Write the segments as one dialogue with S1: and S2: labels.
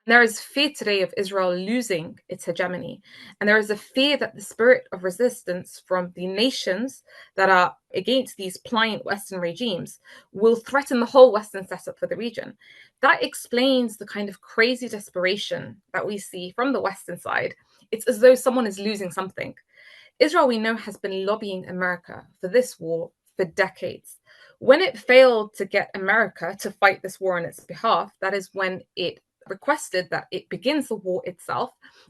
S1: There is fear today of Israel losing its hegemony. And there is a fear that the spirit of resistance from the nations that are against these pliant Western regimes will threaten the whole Western setup for the region. That explains the kind of crazy desperation that we see from the Western side. It's as though someone is losing something. Israel, we know, has been lobbying America for this war for decades. When it failed to get America to fight this war on its behalf, that is when it requested that it begins the war itself,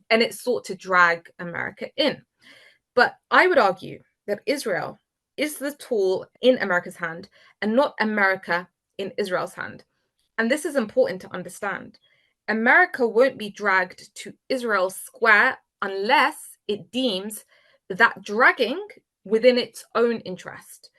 S1: and it sought to drag America in. But I would argue that Israel is the tool in America's hand and not America in Israel's hand. And this is important to understand. America won't be dragged to Israel's square unless it deems that dragging within its own interest.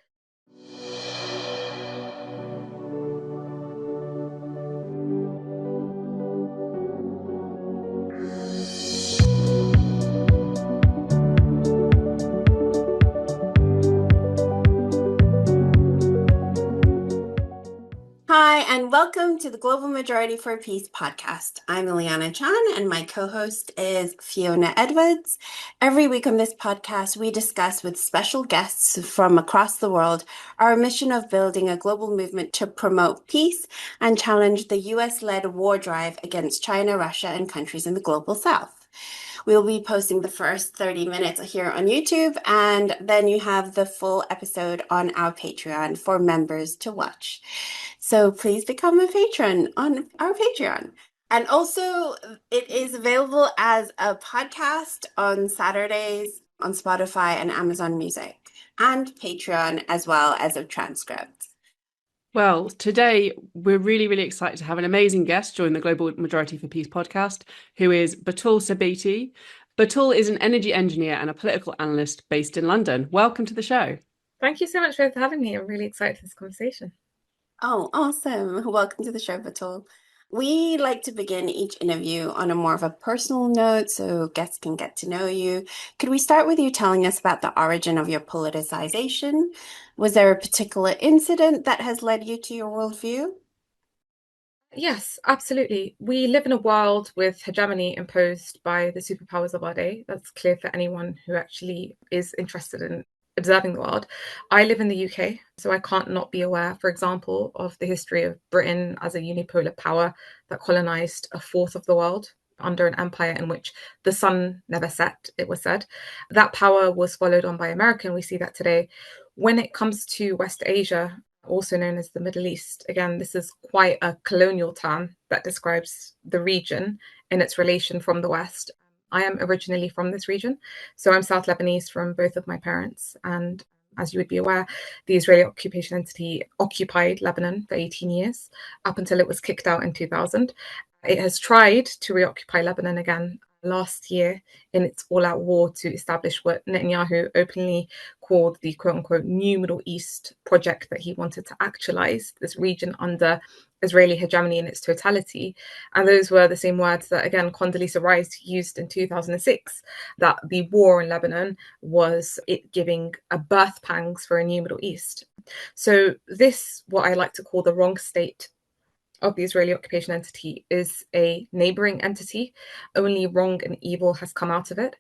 S2: Hi, and welcome to the Global Majority for Peace podcast. I'm Ileana Chan, and my co-host is Fiona Edwards. Every week on this podcast, we discuss with special guests from across the world our mission of building a global movement to promote peace and challenge the US-led war drive against China, Russia, and countries in the global south. We'll be posting the first 30 minutes here on YouTube, and then you have the full episode on our Patreon for members to watch. So please become a patron on our Patreon. And also, it is available as a podcast on Saturdays on Spotify and Amazon Music, and Patreon, as well as a transcript.
S3: Well, today we're really excited to have an amazing guest join the Global Majority for Peace podcast, who is Batool Subeiti. Batool is an energy engineer and a political analyst based in London. Welcome to the show.
S1: Thank you so much for having me. I'm really excited for this conversation.
S2: Oh, awesome. Welcome to the show, Batool. We like to begin each interview on a more of a personal note so guests can get to know you. Could we start with you telling us about the origin of your politicization? Was there a particular incident that has led you to your worldview?
S1: Yes, absolutely. We live in a world with hegemony imposed by the superpowers of our day. That's clear for anyone who actually is interested in observing the world. I live in the UK, so I can't not be aware, for example, of the history of Britain as a unipolar power that colonized a fourth of the world under an empire in which the sun never set, it was said. That power was followed on by America, and we see that today. When it comes to West Asia, also known as the Middle East, again, this is quite a colonial term that describes the region in its relation from the West. I am originally from this region, so I'm South Lebanese from both of my parents. And as you would be aware, the Israeli occupation entity occupied Lebanon for 18 years, up until it was kicked out in 2000. It has tried to reoccupy Lebanon again last year in its all-out war to establish what Netanyahu openly called the quote-unquote new Middle East project that he wanted to actualize this region under Israeli hegemony in its totality. And those were the same words that, again, Condoleezza Rice used in 2006, that the war in Lebanon was it giving a birth pangs for a new Middle East. So this, what I like to call the wrong state of the Israeli occupation entity, is a neighboring entity. Only wrong and evil has come out of it.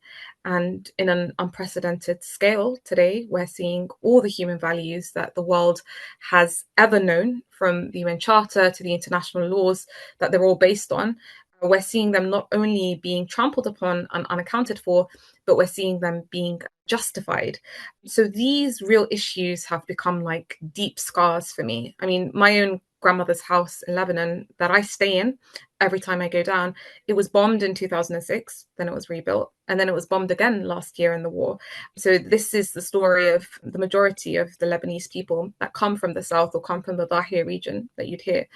S1: And in an unprecedented scale today, we're seeing all the human values that the world has ever known, from the UN Charter to the international laws that they're all based on. We're seeing them not only being trampled upon and unaccounted for, but we're seeing them being justified. So these real issues have become like deep scars for me. I mean, my own grandmother's house in Lebanon that I stay in every time I go down, it was bombed in 2006, then it was rebuilt, and then it was bombed again last year in the war. So this is the story of the majority of the Lebanese people that come from the south or come from the Dahir region that you'd hear.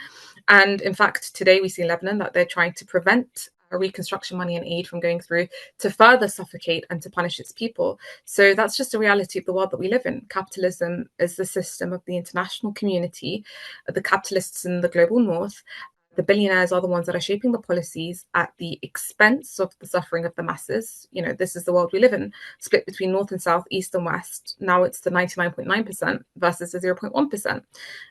S1: And in fact, today we see in Lebanon that they're trying to prevent reconstruction money and aid from going through to further suffocate and to punish its people. So that's just a reality of the world that we live in. Capitalism is the system of the international community, the capitalists in the global north, the billionaires are the ones that are shaping the policies at the expense of the suffering of the masses. This is the world we live in, split between North and South, East and West. Now it's the 99.9% versus the 0.1%. And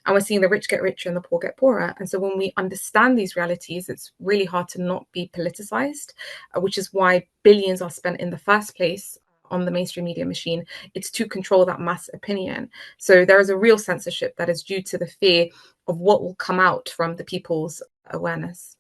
S1: we're seeing the rich get richer and the poor get poorer. And so when we understand these realities, it's really hard to not be politicized, which is why billions are spent in the first place on the mainstream media machine. It's to control that mass opinion. So there is a real censorship that is due to the fear of what will come out from the people's awareness.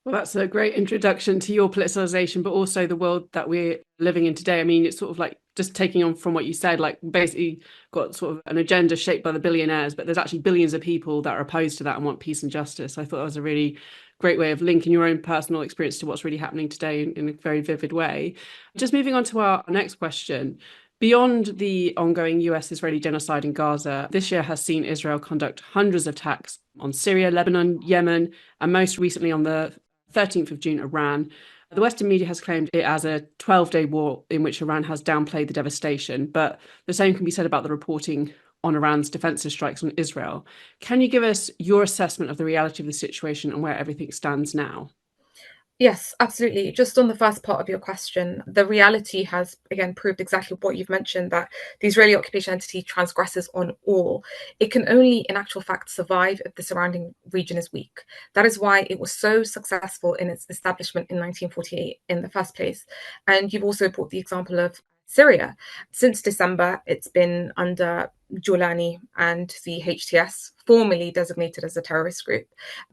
S3: Well, that's a great introduction to your politicization, but also the world that we're living in today. I mean, it's sort of like just taking on from what you said, like basically got sort of an agenda shaped by the billionaires, but there's actually billions of people that are opposed to that and want peace and justice. I thought that was a really great way of linking your own personal experience to what's really happening today in a very vivid way. Just moving on to our next question. Beyond the ongoing US-Israeli genocide in Gaza, this year has seen Israel conduct hundreds of attacks on Syria, Lebanon, Yemen, and most recently on the 13th of June, Iran. The Western media has claimed it as a 12-day war in which Iran has downplayed the devastation, but the same can be said about the reporting on Iran's defensive strikes on Israel. Can you give us your assessment of the reality of the situation and where everything stands now?
S1: Yes, absolutely. Just on the first part of your question, the reality has again proved exactly what you've mentioned, that the Israeli occupation entity transgresses on all. It can only, in actual fact, survive if the surrounding region is weak. That is why it was so successful in its establishment in 1948 in the first place. And you've also brought the example of Syria. Since December, it's been under Giuliani and the HTS, formally designated as a terrorist group.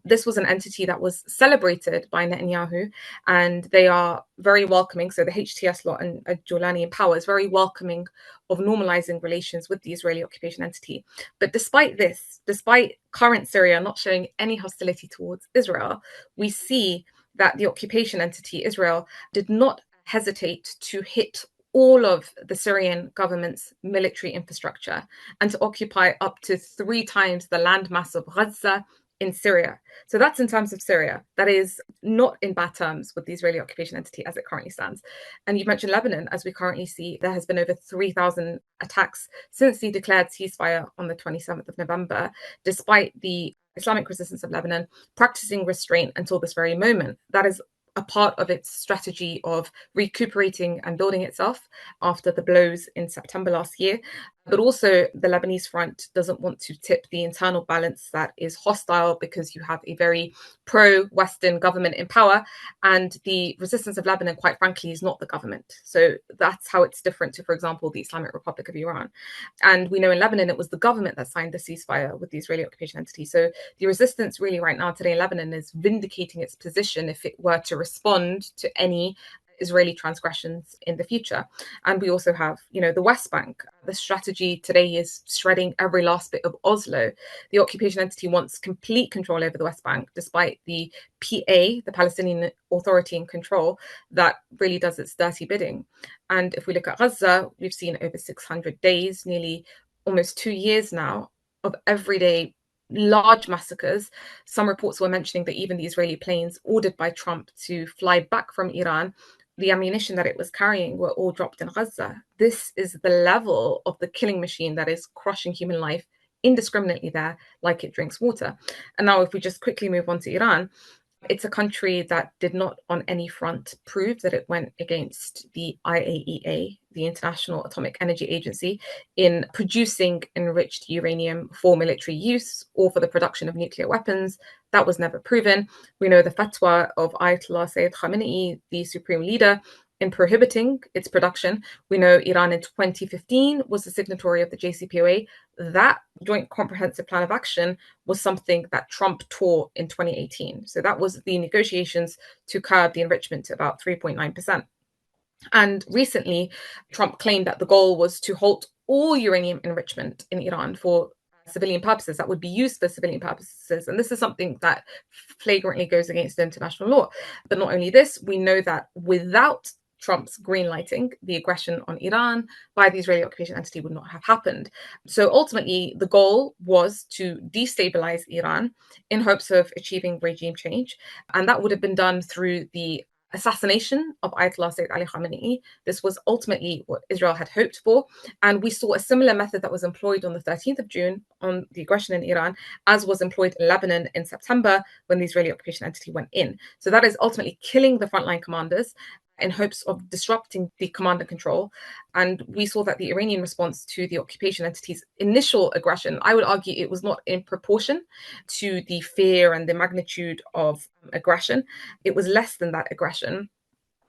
S1: This was an entity that was celebrated by Netanyahu, and they are very welcoming. So the HTS lot and Giuliani in power is very welcoming of normalizing relations with the Israeli occupation entity. But despite this, despite current Syria not showing any hostility towards Israel, we see that the occupation entity, Israel, did not hesitate to hit all of the Syrian government's military infrastructure and to occupy up to 3 times the landmass of Gaza in Syria. So that's in terms of Syria. That is not in bad terms with the Israeli occupation entity as it currently stands. And you mentioned Lebanon. As we currently see, there has been over 3,000 attacks since the declared ceasefire on the 27th of November, despite the Islamic resistance of Lebanon practicing restraint until this very moment. That is a part of its strategy of recuperating and building itself after the blows in September last year. But also, the Lebanese front doesn't want to tip the internal balance that is hostile because you have a very pro-Western government in power. And the resistance of Lebanon, quite frankly, is not the government. So that's how it's different to, for example, the Islamic Republic of Iran. And we know in Lebanon, it was the government that signed the ceasefire with the Israeli occupation entity. So the resistance really right now today in Lebanon is vindicating its position if it were to respond to any Israeli transgressions in the future. And we also have, the West Bank. The strategy today is shredding every last bit of Oslo. The occupation entity wants complete control over the West Bank, despite the PA, the Palestinian Authority in control, that really does its dirty bidding. And if we look at Gaza, we've seen over 600 days, nearly almost 2 years now, of everyday large massacres. Some reports were mentioning that even the Israeli planes ordered by Trump to fly back from Iran, the ammunition that it was carrying were all dropped in Gaza. This is the level of the killing machine that is crushing human life indiscriminately there, like it drinks water. And now if we just quickly move on to Iran, it's a country that did not on any front prove that it went against the IAEA, the International Atomic Energy Agency, in producing enriched uranium for military use or for the production of nuclear weapons. That was never proven. We know the fatwa of Ayatollah Sayyid Khamenei, the supreme leader, in prohibiting its production. We know Iran in 2015 was the signatory of the JCPOA. That Joint Comprehensive Plan of Action was something that Trump tore in 2018. So that was the negotiations to curb the enrichment to about 3.9%. And recently, Trump claimed that the goal was to halt all uranium enrichment in Iran for civilian purposes, that would be used for civilian purposes. And this is something that flagrantly goes against international law. But not only this, we know that without Trump's greenlighting, the aggression on Iran by the Israeli occupation entity would not have happened. So ultimately, the goal was to destabilize Iran in hopes of achieving regime change. And that would have been done through the assassination of Ayatollah Sayyid Ali Khamenei. This was ultimately what Israel had hoped for. And we saw a similar method that was employed on the 13th of June on the aggression in Iran, as was employed in Lebanon in September when the Israeli occupation entity went in. So that is ultimately killing the frontline commanders in hopes of disrupting the command and control. And we saw that the Iranian response to the occupation entity's initial aggression, I would argue it was not in proportion to the fear and the magnitude of aggression. It was less than that aggression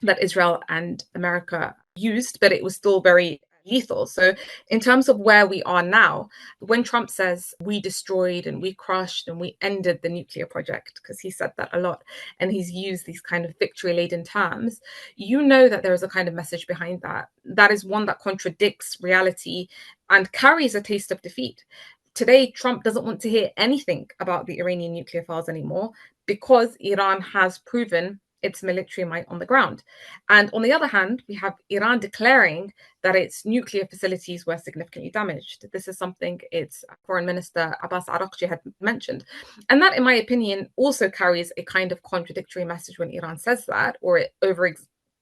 S1: that Israel and America used, but it was still very lethal. So in terms of where we are now, when Trump says we destroyed and we crushed and we ended the nuclear project, because he said that a lot and he's used these kind of victory-laden terms, you know that there is a kind of message behind that. That is one that contradicts reality and carries a taste of defeat. Today, Trump doesn't want to hear anything about the Iranian nuclear files anymore because Iran has proven its military might on the ground. And on the other hand, we have Iran declaring that its nuclear facilities were significantly damaged. This is something its Foreign Minister Abbas Araghchi had mentioned. And that, in my opinion, also carries a kind of contradictory message when Iran says that, or it over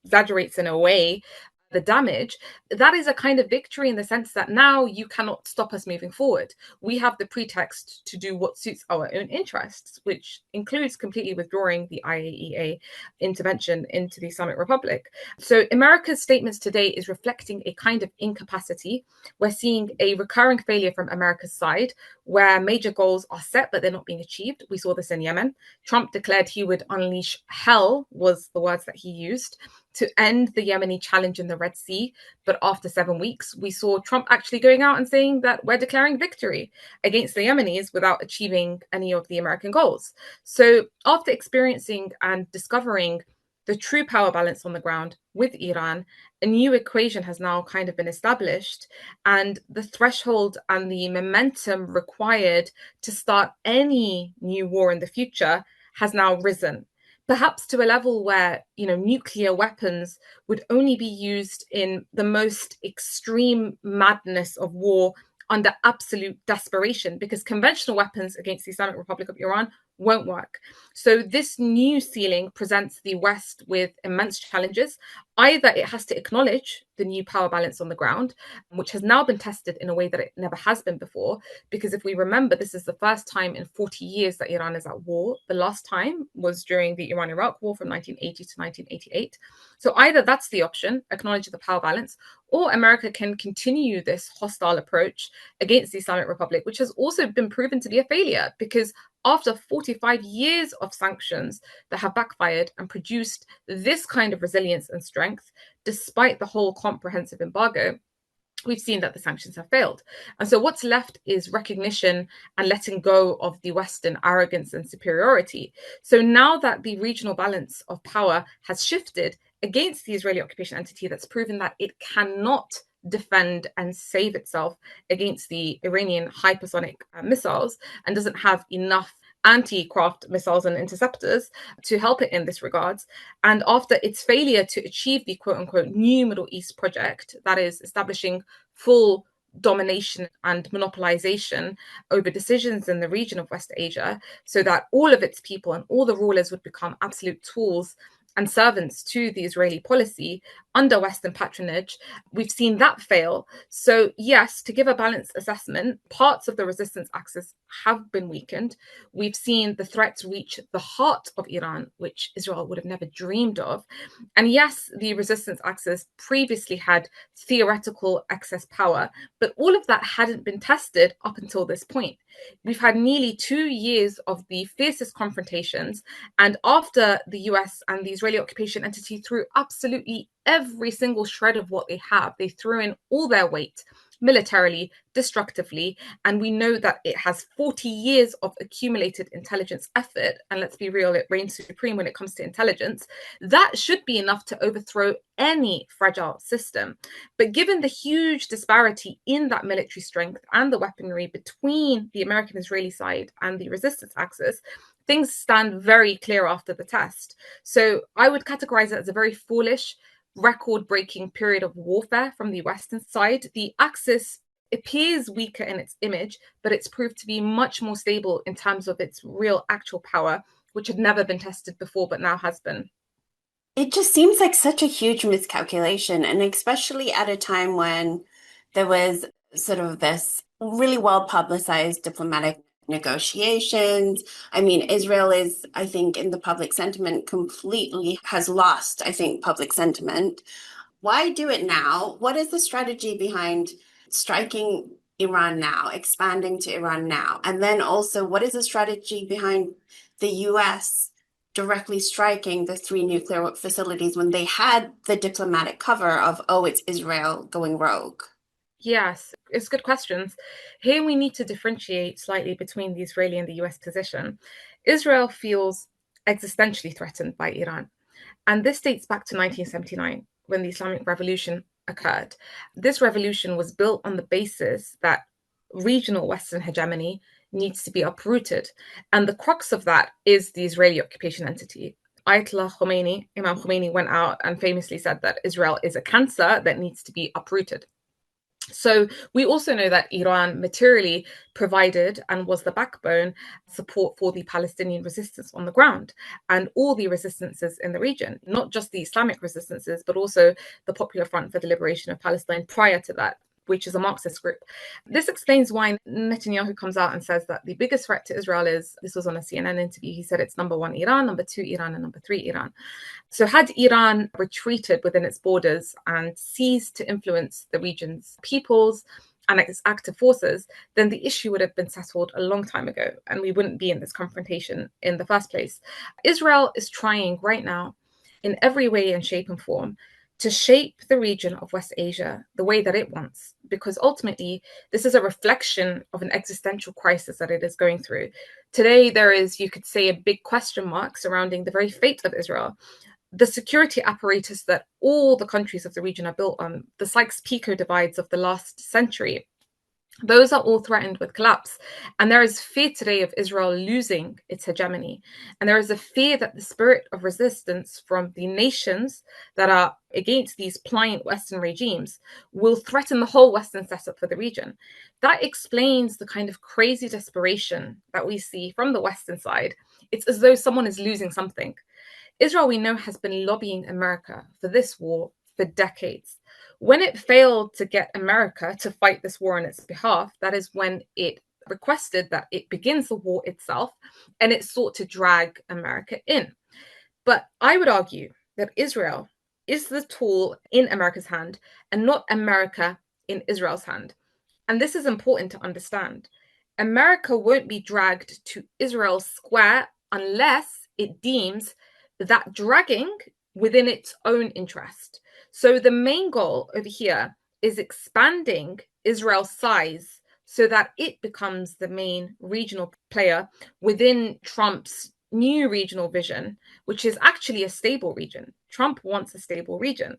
S1: exaggerates in a way the damage. That is a kind of victory in the sense that now you cannot stop us moving forward. We have the pretext to do what suits our own interests, which includes completely withdrawing the IAEA intervention into the Islamic Republic. So America's statements today is reflecting a kind of incapacity. We're seeing a recurring failure from America's side where major goals are set, but they're not being achieved. We saw this in Yemen. Trump declared he would unleash hell, was the words that he used, to end the Yemeni challenge in the Red Sea. But after 7 weeks, we saw Trump actually going out and saying that we're declaring victory against the Yemenis without achieving any of the American goals. So after experiencing and discovering the true power balance on the ground with Iran, a new equation has now kind of been established, and the threshold and the momentum required to start any new war in the future has now risen, perhaps to a level where, nuclear weapons would only be used in the most extreme madness of war under absolute desperation, because conventional weapons against the Islamic Republic of Iran won't work. So this new ceiling presents the West with immense challenges. Either it has to acknowledge the new power balance on the ground, which has now been tested in a way that it never has been before, because if we remember, this is the first time in 40 years that Iran is at war. The last time was during the Iran-Iraq war from 1980 to 1988. So either that's the option, acknowledge the power balance, or America can continue this hostile approach against the Islamic Republic, which has also been proven to be a failure, because after 45 years of sanctions that have backfired and produced this kind of resilience and strength, despite the whole comprehensive embargo, we've seen that the sanctions have failed. And so what's left is recognition and letting go of the Western arrogance and superiority. So now that the regional balance of power has shifted against the Israeli occupation entity that's proven that it cannot defend and save itself against the Iranian hypersonic missiles and doesn't have enough anti-craft missiles and interceptors to help it in this regards. And after its failure to achieve the quote-unquote new Middle East project, that is establishing full domination and monopolization over decisions in the region of West Asia, so that all of its people and all the rulers would become absolute tools and servants to the Israeli policy under Western patronage, we've seen that fail. So yes, to give a balanced assessment, parts of the resistance axis have been weakened. We've seen the threats reach the heart of Iran, which Israel would have never dreamed of. And yes, the resistance axis previously had theoretical excess power, but all of that hadn't been tested up until this point. We've had nearly 2 years of the fiercest confrontations, and after the US and the Israeli occupation entity threw absolutely every single shred of what they have, they threw in all their weight militarily, destructively, and we know that it has 40 years of accumulated intelligence effort, and let's be real, it reigns supreme when it comes to intelligence. That should be enough to overthrow any fragile system. But given the huge disparity in that military strength and the weaponry between the American-Israeli side and the resistance axis, things stand very clear after the test. So I would categorize it as a very foolish, record-breaking period of warfare from the Western side. The Axis appears weaker in its image, but it's proved to be much more stable in terms of its real actual power, which had never been tested before, but now has been.
S2: It just seems like such a huge miscalculation, and especially at a time when there was sort of this really well publicized diplomatic negotiations. I mean, Israel is, I think, in the public sentiment completely has lost, I think, public sentiment. Why do it now? What is the strategy behind striking Iran now, expanding to Iran now? And then also, what is the strategy behind the US directly striking the three nuclear facilities when they had the diplomatic cover of, oh, it's Israel going rogue?
S1: Yes, it's good questions. Here we need to differentiate slightly between the Israeli and the US position. Israel feels existentially threatened by Iran. And this dates back to 1979 when the Islamic Revolution occurred. This revolution was built on the basis that regional Western hegemony needs to be uprooted. And the crux of that is the Israeli occupation entity. Ayatollah Khomeini, Imam Khomeini, went out and famously said that Israel is a cancer that needs to be uprooted. So we also know that Iran materially provided and was the backbone support for the Palestinian resistance on the ground and all the resistances in the region, not just the Islamic resistances, but also the Popular Front for the Liberation of Palestine prior to that, which is a Marxist group. This explains why Netanyahu comes out and says that the biggest threat to Israel is, this was on a CNN interview, he said it's number one Iran, number two Iran, and number three Iran. So had Iran retreated within its borders and ceased to influence the region's peoples and its active forces, then the issue would have been settled a long time ago, and we wouldn't be in this confrontation in the first place. Israel is trying right now, in every way and shape and form, to shape the region of West Asia the way that it wants, because ultimately this is a reflection of an existential crisis that it is going through. Today, there is, you could say, a big question mark surrounding the very fate of Israel. The security apparatus that all the countries of the region are built on, the Sykes-Picot divides of the last century, those are all threatened with collapse. And there is fear today of Israel losing its hegemony. And there is a fear that the spirit of resistance from the nations that are against these pliant Western regimes will threaten the whole Western setup for the region. That explains the kind of crazy desperation that we see from the Western side. It's as though someone is losing something. Israel, we know, has been lobbying America for this war for decades. When it failed to get America to fight this war on its behalf, that is when it requested that it begins the war itself, and it sought to drag America in. But I would argue that Israel is the tool in America's hand and not America in Israel's hand. And this is important to understand. America won't be dragged to Israel's square unless it deems that dragging within its own interest. So the main goal over here is expanding Israel's size so that it becomes the main regional player within Trump's new regional vision, which is actually a stable region. Trump wants a stable region,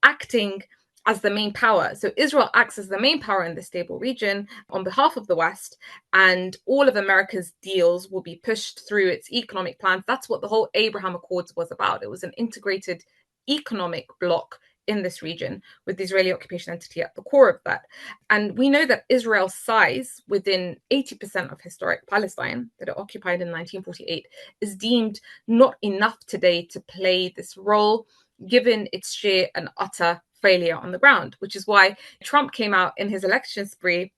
S1: acting as the main power. So Israel acts as the main power in the stable region on behalf of the West, and all of America's deals will be pushed through its economic plans. That's what the whole Abraham Accords was about. It was an integrated economic bloc in this region with the Israeli occupation entity at the core of that. And we know that Israel's size within 80% of historic Palestine that it occupied in 1948 is deemed not enough today to play this role, given its sheer and utter failure on the ground, which is why Trump came out in his election spree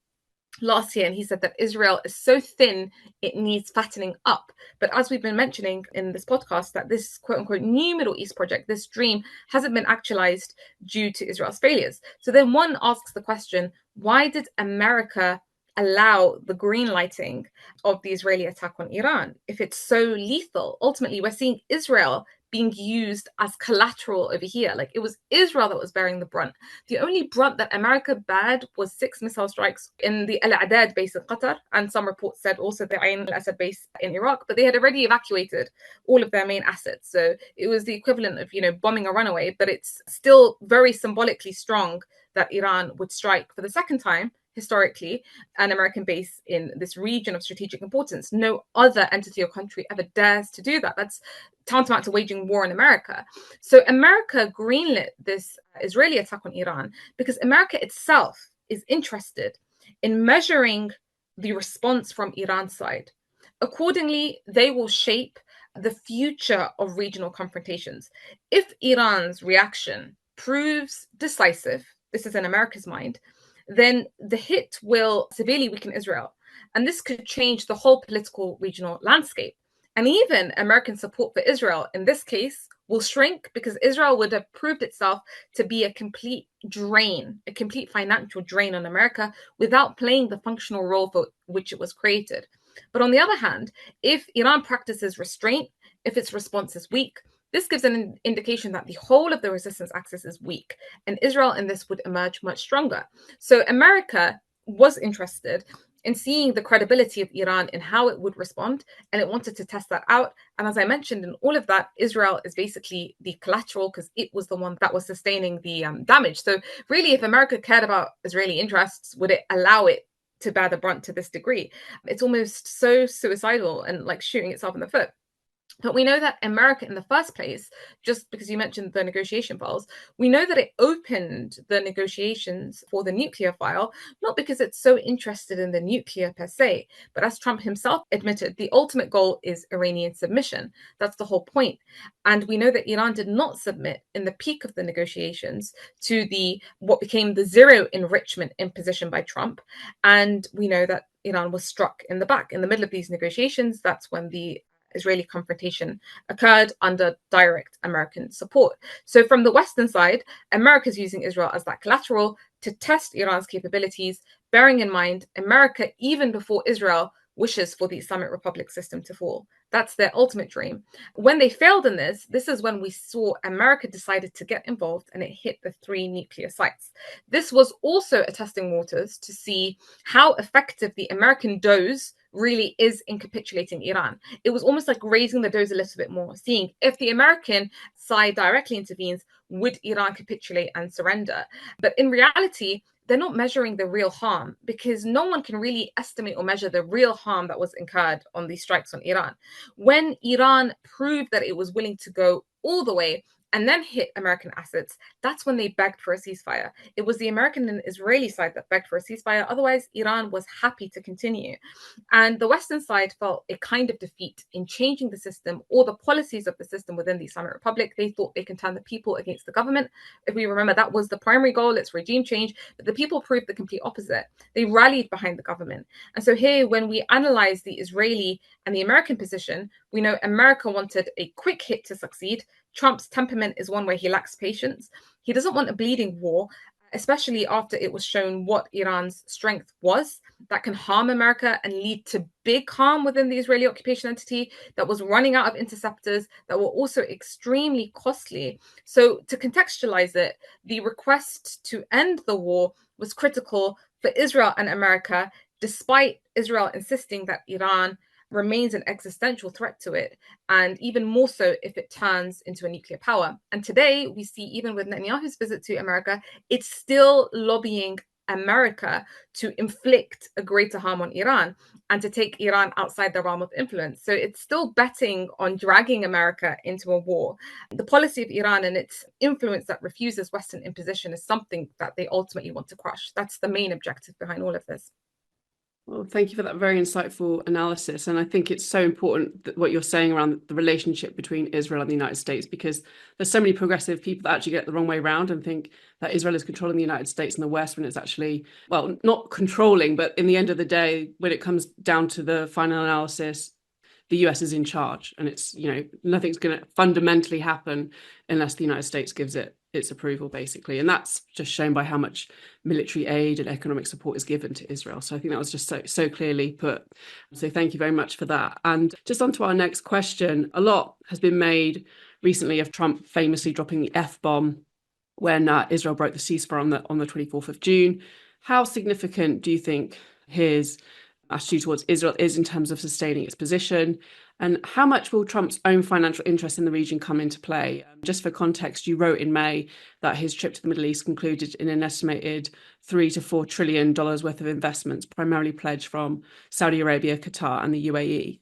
S1: last year and he said that Israel is so thin it needs fattening up. But as we've been mentioning in this podcast, that this quote unquote new Middle East project, this dream, hasn't been actualized due to Israel's failures. So then one asks the question, why did America allow the green lighting of the Israeli attack on Iran if it's so lethal? Ultimately, we're seeing Israel being used as collateral over here. Like, it was Israel that was bearing the brunt. The only brunt that America bared was 6 missile strikes in the Al Adad base in Qatar, and some reports said also the Ain al Assad base in Iraq, but they had already evacuated all of their main assets. So it was the equivalent of, bombing a runaway, but it's still very symbolically strong that Iran would strike for the second time historically an American base in this region of strategic importance. No other entity or country ever dares to do that. That's tantamount to waging war in America. So America greenlit this Israeli attack on Iran because America itself is interested in measuring the response from Iran's side. Accordingly, they will shape the future of regional confrontations. If Iran's reaction proves decisive, this is in America's mind, then the hit will severely weaken Israel. And this could change the whole political regional landscape. And even American support for Israel in this case will shrink because Israel would have proved itself to be a complete drain, a complete financial drain on America without playing the functional role for which it was created. But on the other hand, if Iran practices restraint, if its response is weak, this gives an indication that the whole of the resistance axis is weak, and Israel in this would emerge much stronger. So America was interested in seeing the credibility of Iran in how it would respond, and it wanted to test that out. And as I mentioned, in all of that, Israel is basically the collateral because it was the one that was sustaining the damage. So really, if America cared about Israeli interests, would it allow it to bear the brunt to this degree? It's almost so suicidal and like shooting itself in the foot. But we know that America, in the first place, just because you mentioned the negotiation files, we know that it opened the negotiations for the nuclear file, not because it's so interested in the nuclear per se, but as Trump himself admitted, the ultimate goal is Iranian submission. That's the whole point. And we know that Iran did not submit in the peak of the negotiations to the what became the zero enrichment imposition by Trump. And we know that Iran was struck in the back. In the middle of these negotiations, that's when the Israeli confrontation occurred under direct American support. So from the Western side, America's using Israel as that collateral to test Iran's capabilities, bearing in mind America, even before Israel, wishes for the Islamic Republic system to fall. That's their ultimate dream. When they failed in this is when we saw America decided to get involved and it hit the 3 nuclear sites. This was also a testing waters to see how effective the American dose really is in capitulating Iran. It was almost like raising the dose a little bit more, seeing if the American side directly intervenes, would Iran capitulate and surrender? But in reality, they're not measuring the real harm because no one can really estimate or measure the real harm that was incurred on these strikes on Iran. When Iran proved that it was willing to go all the way and then hit American assets, that's when they begged for a ceasefire. It was the American and Israeli side that begged for a ceasefire. Otherwise, Iran was happy to continue. And the Western side felt a kind of defeat in changing the system or the policies of the system within the Islamic Republic. They thought they can turn the people against the government. If we remember, that was the primary goal, it's regime change. But the people proved the complete opposite. They rallied behind the government. And so here, when we analyze the Israeli and the American position, we know America wanted a quick hit to succeed. Trump's temperament is one where he lacks patience. He doesn't want a bleeding war, especially after it was shown what Iran's strength was that can harm America and lead to big harm within the Israeli occupation entity that was running out of interceptors that were also extremely costly. So to contextualize it, the request to end the war was critical for Israel and America, despite Israel insisting that Iran remains an existential threat to it, and even more so if it turns into a nuclear power. And today we see, even with Netanyahu's visit to America, it's still lobbying America to inflict a greater harm on Iran and to take Iran outside the realm of influence. So it's still betting on dragging America into a war. The policy of Iran and its influence that refuses Western imposition is something that they ultimately want to crush. That's the main objective behind all of this.
S3: Well, thank you for that very insightful analysis. And I think it's so important that what you're saying around the relationship between Israel and the United States, because there's so many progressive people that actually get it the wrong way around and think that Israel is controlling the United States and the West when it's actually, well, not controlling, but in the end of the day, when it comes down to the final analysis, the US is in charge, and it's, nothing's going to fundamentally happen unless the United States gives it its approval, basically. And that's just shown by how much military aid and economic support is given to Israel. So I think that was just so clearly put. So thank you very much for that. And just on to our next question. A lot has been made recently of Trump famously dropping the F-bomb when Israel broke the ceasefire on the 24th of June. How significant do you think his attitude towards Israel is in terms of sustaining its position? And how much will Trump's own financial interests in the region come into play? Just for context, you wrote in May that his trip to the Middle East concluded in an estimated $3 to $4 trillion worth of investments, primarily pledged from Saudi Arabia, Qatar, and the UAE.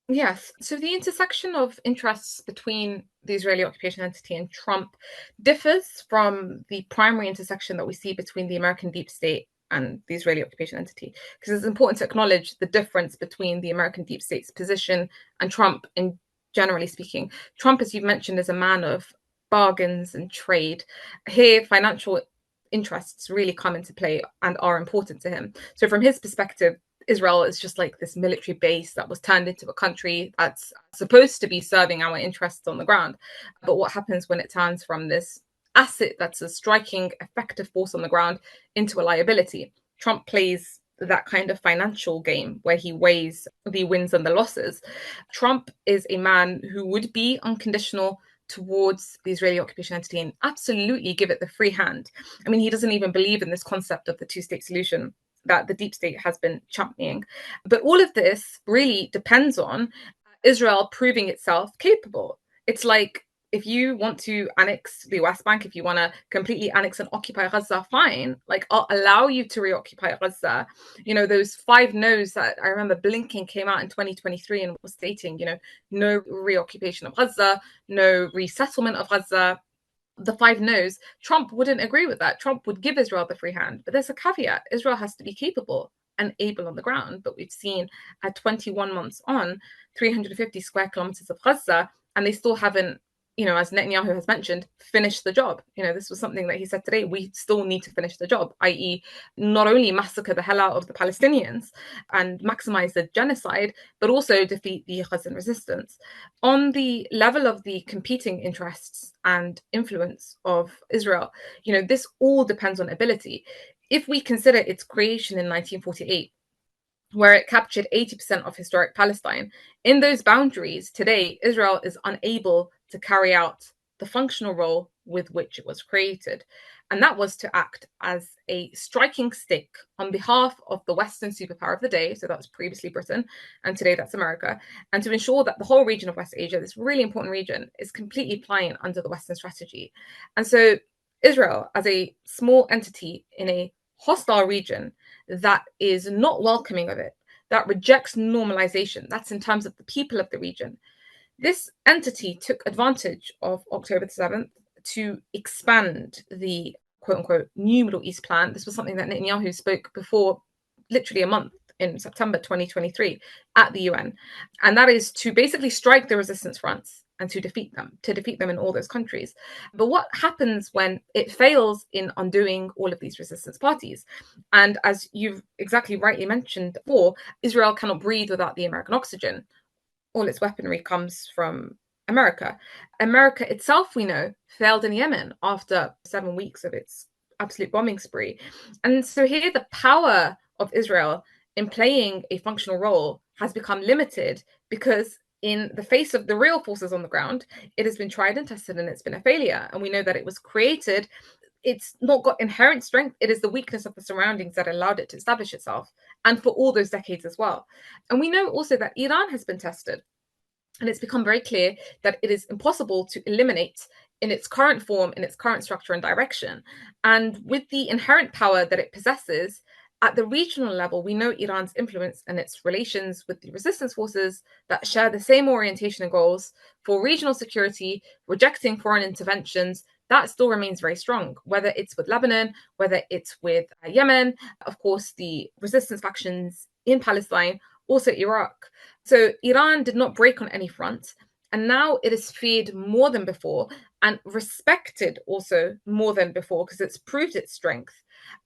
S1: Yes. So the intersection of interests between the Israeli occupation entity and Trump differs from the primary intersection that we see between the American deep state and the Israeli occupation entity, because it's important to acknowledge the difference between the American deep state's position and Trump in generally speaking. Trump, as you've mentioned, is a man of bargains and trade. Here, financial interests really come into play and are important to him. So from his perspective, Israel is just like this military base that was turned into a country that's supposed to be serving our interests on the ground. But what happens when it turns from this asset that's a striking, effective force on the ground into a liability? Trump plays that kind of financial game where he weighs the wins and the losses. Trump is a man who would be unconditional towards the Israeli occupation entity and absolutely give it the free hand. I mean, he doesn't even believe in this concept of the two-state solution that the deep state has been championing. But all of this really depends on Israel proving itself capable. It's like if you want to annex the West Bank, if you want to completely annex and occupy Gaza, fine. Like, I'll allow you to reoccupy Gaza. You know, those 5 no's that I remember Blinken came out in 2023 and was stating, you know, no reoccupation of Gaza, no resettlement of Gaza. The 5 no's, Trump wouldn't agree with that. Trump would give Israel the free hand. But there's a caveat. Israel has to be capable and able on the ground. But we've seen at 21 months on, 350 square kilometers of Gaza, and they still haven't, you know, as Netanyahu has mentioned, finished the job. You know, this was something that he said today. We still need to finish the job, i.e. not only massacre the hell out of the Palestinians and maximize the genocide, but also defeat the Gazan resistance. On the level of the competing interests and influence of Israel, you know, this all depends on ability. If we consider its creation in 1948, where it captured 80% of historic Palestine, in those boundaries, today, Israel is unable to carry out the functional role with which it was created. And that was to act as a striking stick on behalf of the Western superpower of the day. So that was previously Britain, and today that's America. And to ensure that the whole region of West Asia, this really important region, is completely pliant under the Western strategy. And so Israel, as a small entity in a hostile region that is not welcoming of it, that rejects normalization, that's in terms of the people of the region, this entity took advantage of October the 7th to expand the quote-unquote new Middle East plan. This was something that Netanyahu spoke before literally a month in September 2023 at the UN. And that is to basically strike the resistance fronts and to defeat them in all those countries. But what happens when it fails in undoing all of these resistance parties? And as you've exactly rightly mentioned before, Israel cannot breathe without the American oxygen. All its weaponry comes from America. America itself, we know, failed in Yemen after 7 weeks of its absolute bombing spree. And so here the power of Israel in playing a functional role has become limited because in the face of the real forces on the ground, it has been tried and tested and it's been a failure. And we know that it was created. It's not got inherent strength. It is the weakness of the surroundings that allowed it to establish itself, and for all those decades as well. And we know also that Iran has been tested, and it's become very clear that it is impossible to eliminate in its current form, in its current structure and direction. And with the inherent power that it possesses, at the regional level, we know Iran's influence and its relations with the resistance forces that share the same orientation and goals for regional security, rejecting foreign interventions. That still remains very strong, whether it's with Lebanon, whether it's with Yemen, of course, the resistance factions in Palestine, also Iraq. So Iran did not break on any front. And now it is feared more than before and respected also more than before because it's proved its strength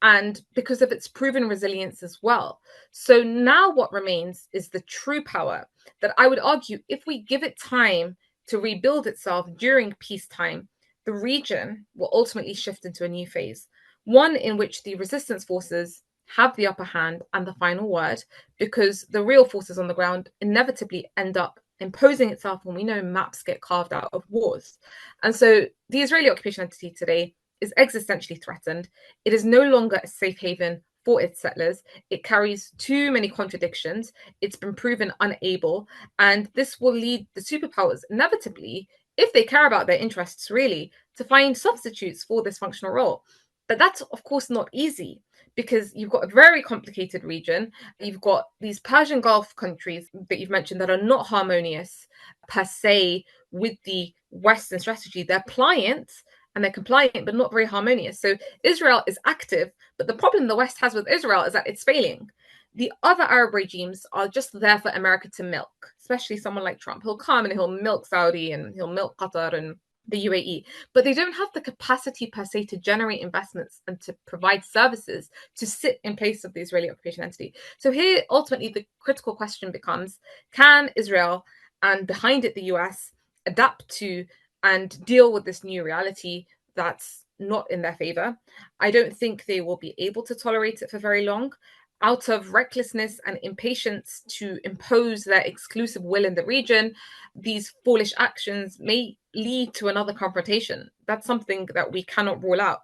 S1: and because of its proven resilience as well. So now what remains is the true power that I would argue, if we give it time to rebuild itself during peacetime, the region will ultimately shift into a new phase, one in which the resistance forces have the upper hand and the final word, because the real forces on the ground inevitably end up imposing itself when we know maps get carved out of wars. And so the Israeli occupation entity today is existentially threatened. It is no longer a safe haven for its settlers. It carries too many contradictions. It's been proven unable. And this will lead the superpowers inevitably, if they care about their interests really, to find substitutes for this functional role. But that's, of course, not easy because you've got a very complicated region. You've got these Persian Gulf countries that you've mentioned that are not harmonious per se with the Western strategy. They're pliant and they're compliant, but not very harmonious. So Israel is active, but the problem the West has with Israel is that it's failing. The other Arab regimes are just there for America to milk, especially someone like Trump. He'll come and he'll milk Saudi and he'll milk Qatar and the UAE, but they don't have the capacity per se to generate investments and to provide services to sit in place of the Israeli occupation entity. So here, ultimately, the critical question becomes, can Israel and behind it the US adapt to and deal with this new reality that's not in their favor? I don't think they will be able to tolerate it for very long. Out of recklessness and impatience to impose their exclusive will in the region, these foolish actions may lead to another confrontation. That's something that we cannot rule out.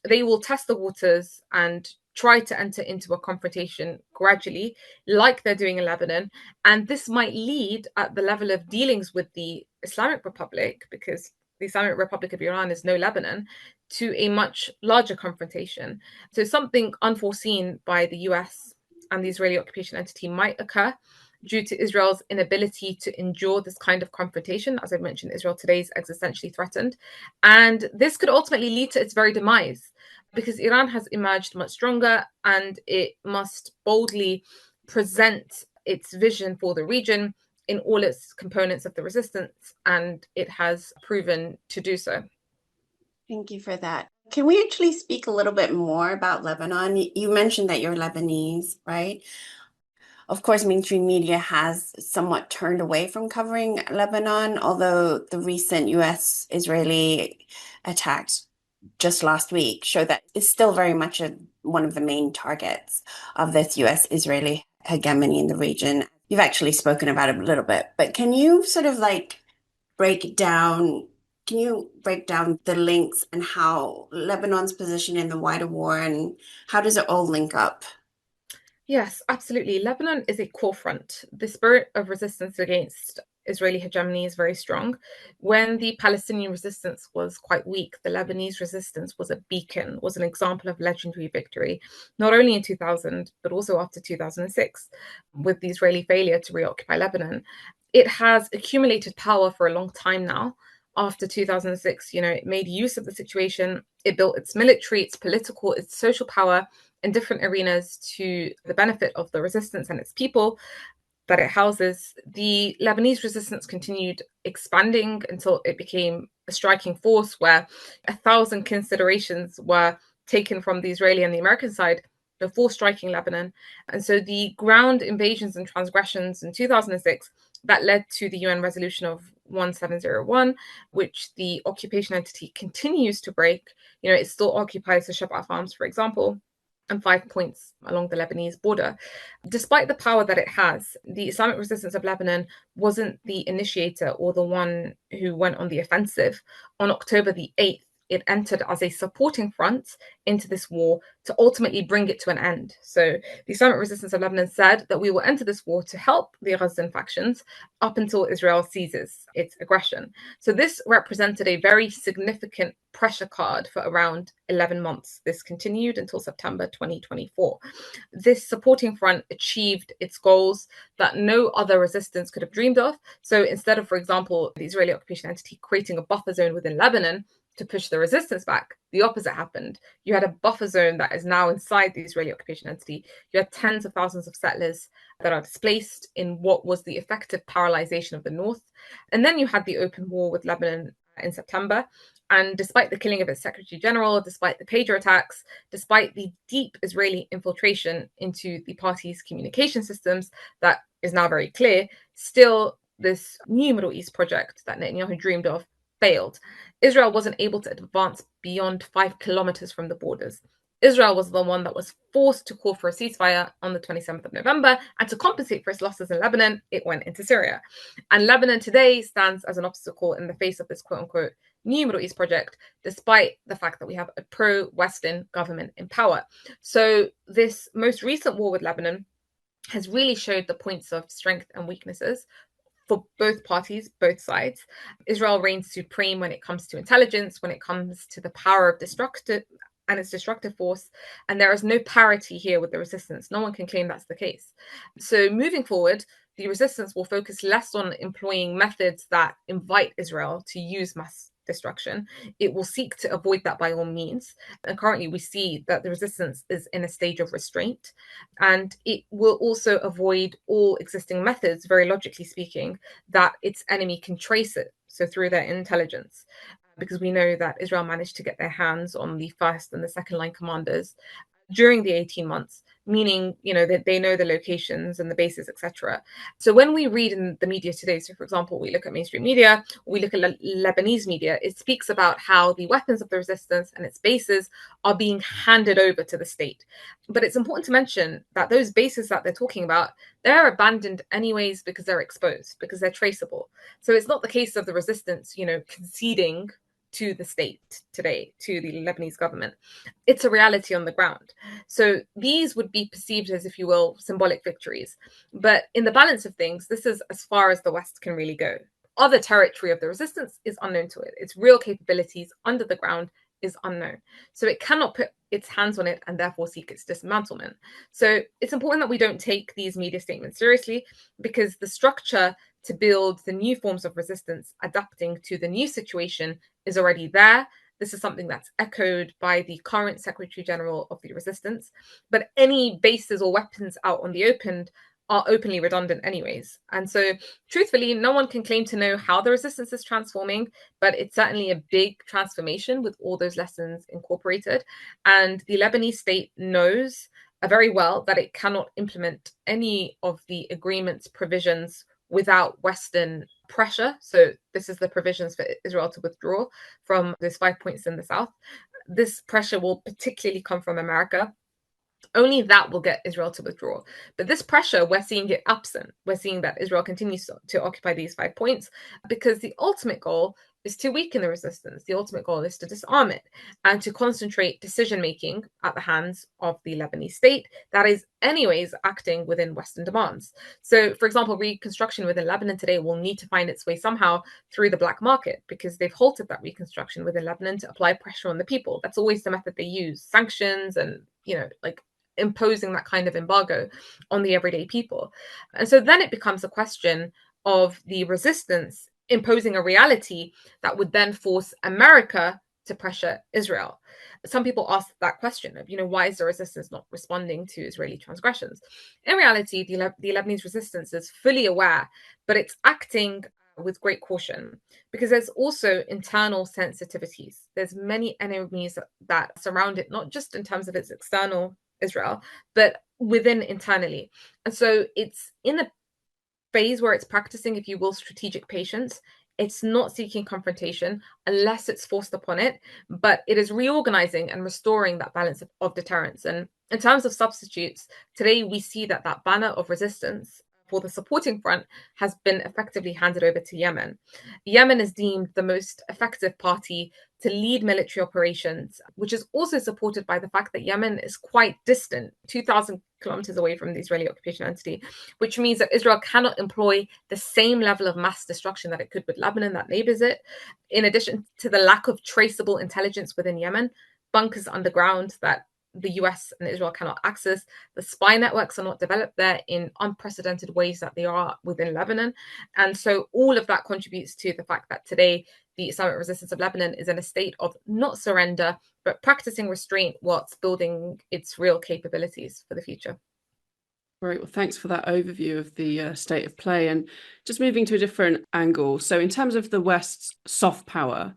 S1: They will test the waters and try to enter into a confrontation gradually, like they're doing in Lebanon. And this might lead at the level of dealings with the Islamic Republic, because the Islamic Republic of Iran is no Lebanon, to a much larger confrontation. So something unforeseen by the US and the Israeli occupation entity might occur due to Israel's inability to endure this kind of confrontation. As I mentioned, Israel today is existentially threatened. And this could ultimately lead to its very demise, because Iran has emerged much stronger and it must boldly present its vision for the region in all its components of the resistance, and it has proven to do so.
S2: Thank you for that. Can we actually speak a little bit more about Lebanon? You mentioned that you're Lebanese, right? Of course, mainstream media has somewhat turned away from covering Lebanon, although the recent US-Israeli attacks just last week show that it's still very much one of the main targets of this US-Israeli hegemony in the region. You've actually spoken about it a little bit, but can you sort of break down the links and how Lebanon's position in the wider war, and how does it all link up?
S1: Yes, absolutely. Lebanon is a core front. The spirit of resistance against Israeli hegemony is very strong. When the Palestinian resistance was quite weak, the Lebanese resistance was a beacon, was an example of legendary victory, not only in 2000, but also after 2006, with the Israeli failure to reoccupy Lebanon. It has accumulated power for a long time now. After 2006, it made use of the situation. It built its military, its political, its social power in different arenas to the benefit of the resistance and its people that it houses. The Lebanese resistance continued expanding until it became a striking force where 1,000 considerations were taken from the Israeli and the American side before striking Lebanon. And so the ground invasions and transgressions in 2006 that led to the UN resolution of 1701, which the occupation entity continues to break. It still occupies the Shab'a farms, for example, and 5 points along the Lebanese border. Despite the power that it has, the Islamic resistance of Lebanon wasn't the initiator or the one who went on the offensive. On October the 8th, it entered as a supporting front into this war to ultimately bring it to an end. So the Islamic resistance of Lebanon said that we will enter this war to help the Ghazan factions up until Israel ceases its aggression. So this represented a very significant pressure card for around 11 months. This continued until September 2024. This supporting front achieved its goals that no other resistance could have dreamed of. So instead of, for example, the Israeli occupation entity creating a buffer zone within Lebanon to push the resistance back, the opposite happened. You had a buffer zone that is now inside the Israeli occupation entity. You had tens of thousands of settlers that are displaced in what was the effective paralyzation of the north. And then you had the open war with Lebanon in September. And despite the killing of its secretary general, despite the pager attacks, despite the deep Israeli infiltration into the party's communication systems, that is now very clear, still this new Middle East project that Netanyahu dreamed of failed. Israel wasn't able to advance beyond 5 kilometers from the borders. Israel was the one that was forced to call for a ceasefire on the 27th of November, and to compensate for its losses in Lebanon, it went into Syria. And Lebanon today stands as an obstacle in the face of this quote-unquote new Middle East project, despite the fact that we have a pro-Western government in power. So this most recent war with Lebanon has really showed the points of strength and weaknesses for both parties, both sides. Israel reigns supreme when it comes to intelligence, when it comes to the power of destructive and its destructive force, and there is no parity here with the resistance. No one can claim that's the case. So moving forward, the resistance will focus less on employing methods that invite Israel to use mass destruction. It will seek to avoid that by all means. And currently we see that the resistance is in a stage of restraint. And it will also avoid all existing methods, very logically speaking, that its enemy can trace it. So through their intelligence, because we know that Israel managed to get their hands on the first and the second line commanders during the 18 months, meaning, that they know the locations and the bases, etc. So when we read in the media today, so for example, we look at mainstream media, we look at Lebanese media, it speaks about how the weapons of the resistance and its bases are being handed over to the state. But it's important to mention that those bases that they're talking about, they're abandoned anyways because they're exposed, because they're traceable. So it's not the case of the resistance, conceding to the state today, to the Lebanese government. It's a reality on the ground. So these would be perceived as, if you will, symbolic victories. But in the balance of things, this is as far as the West can really go. Other territory of the resistance is unknown to it. Its real capabilities under the ground is unknown. So it cannot put its hands on it and therefore seek its dismantlement. So it's important that we don't take these media statements seriously, because the structure to build the new forms of resistance adapting to the new situation is already there. This is something that's echoed by the current Secretary General of the Resistance. But any bases or weapons out on the open are openly redundant anyways. And so truthfully, no one can claim to know how the resistance is transforming, but it's certainly a big transformation with all those lessons incorporated. And the Lebanese state knows very well that it cannot implement any of the agreement's provisions without Western pressure. So this is the provisions for Israel to withdraw from those 5 points in the South. This pressure will particularly come from America. Only that will get Israel to withdraw. But this pressure, we're seeing it absent. We're seeing that Israel continues to occupy these 5 points because the ultimate goal is to weaken the resistance. The ultimate goal is to disarm it and to concentrate decision-making at the hands of the Lebanese state that is anyways acting within Western demands. So, for example, reconstruction within Lebanon today will need to find its way somehow through the black market, because they've halted that reconstruction within Lebanon to apply pressure on the people. That's always the method they use, sanctions and, imposing that kind of embargo on the everyday people. And so then it becomes a question of the resistance imposing a reality that would then force America to pressure Israel. Some people ask that question of, why is the resistance not responding to Israeli transgressions? In reality, the Lebanese resistance is fully aware, but it's acting with great caution, because there's also internal sensitivities. There's many enemies that surround it, not just in terms of its external Israel, but within internally. And so it's in a phase where it's practicing, if you will, strategic patience. It's not seeking confrontation unless it's forced upon it, but it is reorganizing and restoring that balance of deterrence. And in terms of substitutes, today we see that banner of resistance for the supporting front has been effectively handed over to Yemen. Yemen is deemed the most effective party to lead military operations, which is also supported by the fact that Yemen is quite distant, 2,000 kilometers away from the Israeli occupation entity, which means that Israel cannot employ the same level of mass destruction that it could with Lebanon that neighbors it. In addition to the lack of traceable intelligence within Yemen, bunkers underground that the US and Israel cannot access. The spy networks are not developed there in unprecedented ways that they are within Lebanon. And so all of that contributes to the fact that today the Islamic resistance of Lebanon is in a state of not surrender, but practicing restraint whilst building its real capabilities for the future.
S3: Great. Well, thanks for that overview of the state of play. And just moving to a different angle. So in terms of the West's soft power,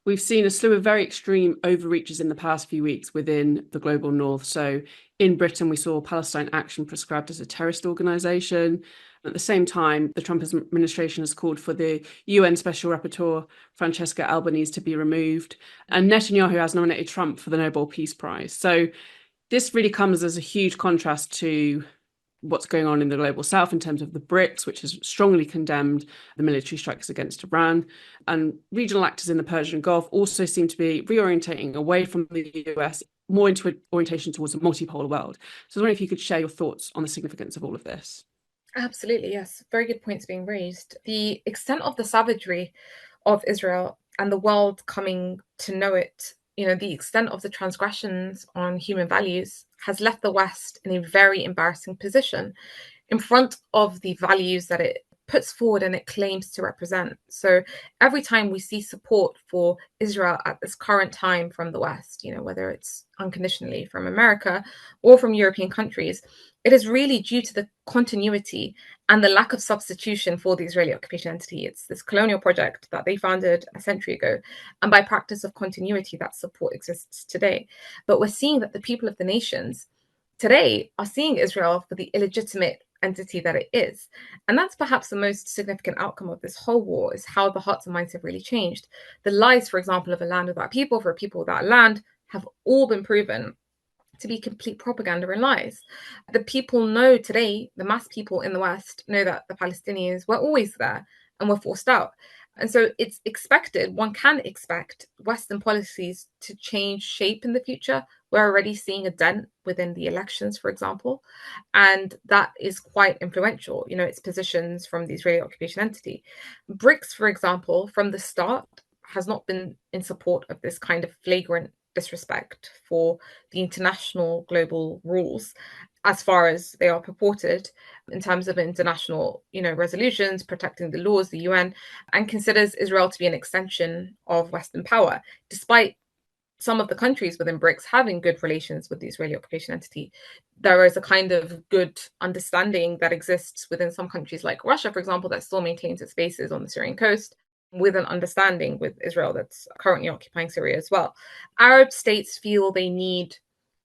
S3: we've seen a slew of very extreme overreaches in the past few weeks within the global north. So in Britain, we saw Palestine Action prescribed as a terrorist organisation. At the same time, the Trump administration has called for the UN Special Rapporteur, Francesca Albanese, to be removed. And Netanyahu has nominated Trump for the Nobel Peace Prize. So this really comes as a huge contrast to what's going on in the global south in terms of the BRICS, which has strongly condemned the military strikes against Iran. And regional actors in the Persian Gulf also seem to be reorientating away from the US, more into an orientation towards a multipolar world. So I was wondering if you could share your thoughts on the significance of all of this.
S1: Absolutely, yes. Very good points being raised. The extent of the savagery of Israel and the world coming to know it, the extent of the transgressions on human values has left the West in a very embarrassing position in front of the values that it puts forward and it claims to represent. So every time we see support for Israel at this current time from the West, whether it's unconditionally from America or from European countries, it is really due to the continuity and the lack of substitution for the Israeli occupation entity. It's this colonial project that they founded a century ago. And by practice of continuity, that support exists today. But we're seeing that the people of the nations today are seeing Israel for the illegitimate entity that it is. And that's perhaps the most significant outcome of this whole war, is how the hearts and minds have really changed. The lies, for example, of a land without people for a people without land have all been proven to be complete propaganda and lies. The people know today, the mass people in the West know that the Palestinians were always there and were forced out. And so it's expected, one can expect Western policies to change shape in the future. We're already seeing a dent within the elections, for example, and that is quite influential, its positions from the Israeli occupation entity. BRICS, for example, from the start has not been in support of this kind of flagrant disrespect for the international global rules as far as they are purported in terms of international resolutions protecting the laws, the UN, and considers Israel to be an extension of Western power, despite some of the countries within BRICS having good relations with the Israeli occupation entity. There is a kind of good understanding that exists within some countries like Russia, for example, that still maintains its bases on the Syrian coast, with an understanding with Israel that's currently occupying Syria as well. Arab states feel they need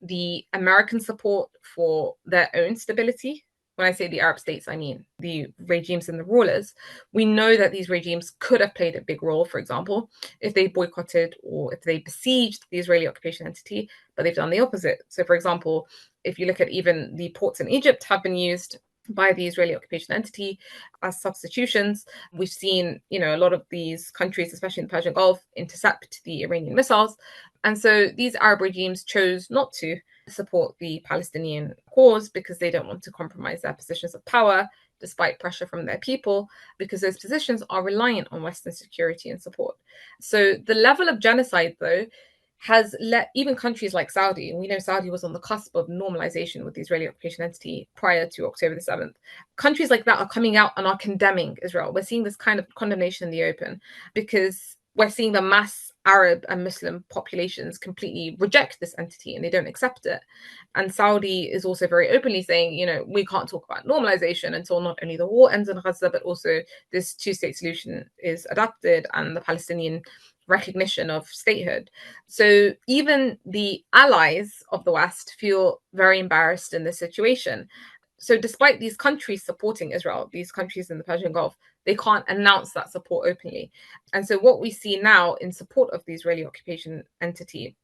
S1: the American support for their own stability. When I say the Arab states, I mean the regimes and the rulers. We know that these regimes could have played a big role, for example, if they boycotted or if they besieged the Israeli occupation entity, but they've done the opposite. So, for example, if you look at even the ports in Egypt have been used by the Israeli occupation entity as substitutions. We've seen, a lot of these countries, especially in the Persian Gulf, intercept the Iranian missiles. And so these Arab regimes chose not to support the Palestinian cause because they don't want to compromise their positions of power, despite pressure from their people, because those positions are reliant on Western security and support. So the level of genocide, though, has let even countries like Saudi, and we know Saudi was on the cusp of normalization with the Israeli occupation entity prior to October the 7th. Countries like that are coming out and are condemning Israel. We're seeing this kind of condemnation in the open because we're seeing the mass Arab and Muslim populations completely reject this entity and they don't accept it. And Saudi is also very openly saying, we can't talk about normalization until not only the war ends in Gaza, but also this two-state solution is adopted and the Palestinian recognition of statehood. So even the allies of the West feel very embarrassed in this situation. So despite these countries supporting Israel, these countries in the Persian Gulf, they can't announce that support openly. And so what we see now in support of the Israeli occupation entity,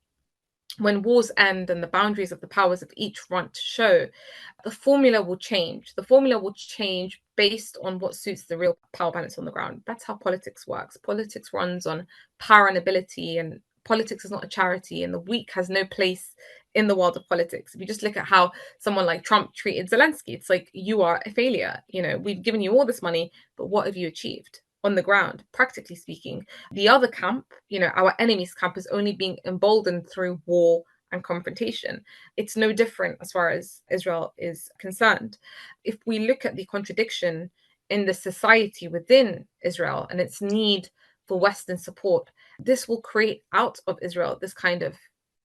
S1: when wars end and the boundaries of the powers of each front show, the formula will change. The formula will change based on what suits the real power balance on the ground. That's how politics works. Politics runs on power and ability, and politics is not a charity, and the weak has no place in the world of politics. If you just look at how someone like Trump treated Zelensky, it's like, you are a failure. We've given you all this money, but what have you achieved on the ground, practically speaking? The other camp, our enemy's camp, is only being emboldened through war and confrontation. It's no different as far as Israel is concerned. If we look at the contradiction in the society within Israel and its need for Western support, this will create out of Israel this kind of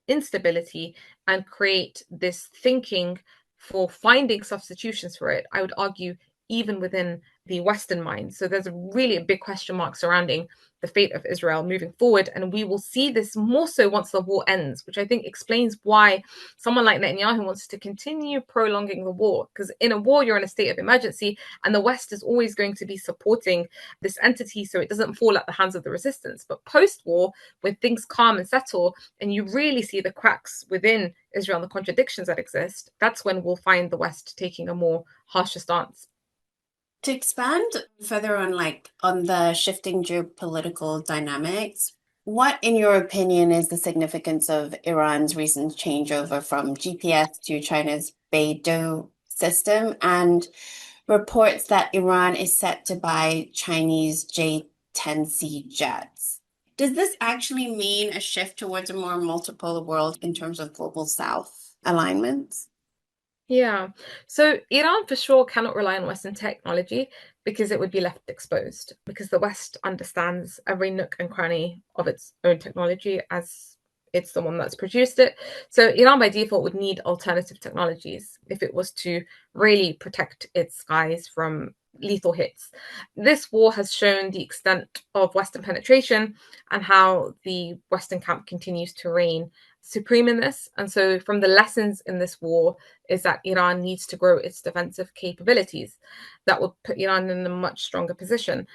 S1: instability and create this thinking for finding substitutions for it, I would argue, even within the Western mind. So there's really a big question mark surrounding the fate of Israel moving forward. And we will see this more so once the war ends, which I think explains why someone like Netanyahu wants to continue prolonging the war. Because in a war, you're in a state of emergency, and the West is always going to be supporting this entity so it doesn't fall at the hands of the resistance. But post-war, when things calm and settle, and you really see the cracks within Israel and the contradictions that exist, that's when we'll find the West taking a more harsher stance.
S2: To expand further on the shifting geopolitical dynamics, what, in your opinion, is the significance of Iran's recent changeover from GPS to China's Beidou system, and reports that Iran is set to buy Chinese J-10C jets? Does this actually mean a shift towards a more multipolar world in terms of global South alignments?
S1: Yeah. So Iran for sure cannot rely on Western technology because it would be left exposed, because the West understands every nook and cranny of its own technology as it's the one that's produced it. So Iran by default would need alternative technologies if it was to really protect its skies from lethal hits. This war has shown the extent of Western penetration and how the Western camp continues to reign supreme in this. And so from the lessons in this war is that Iran needs to grow its defensive capabilities. That would put Iran in a much stronger position.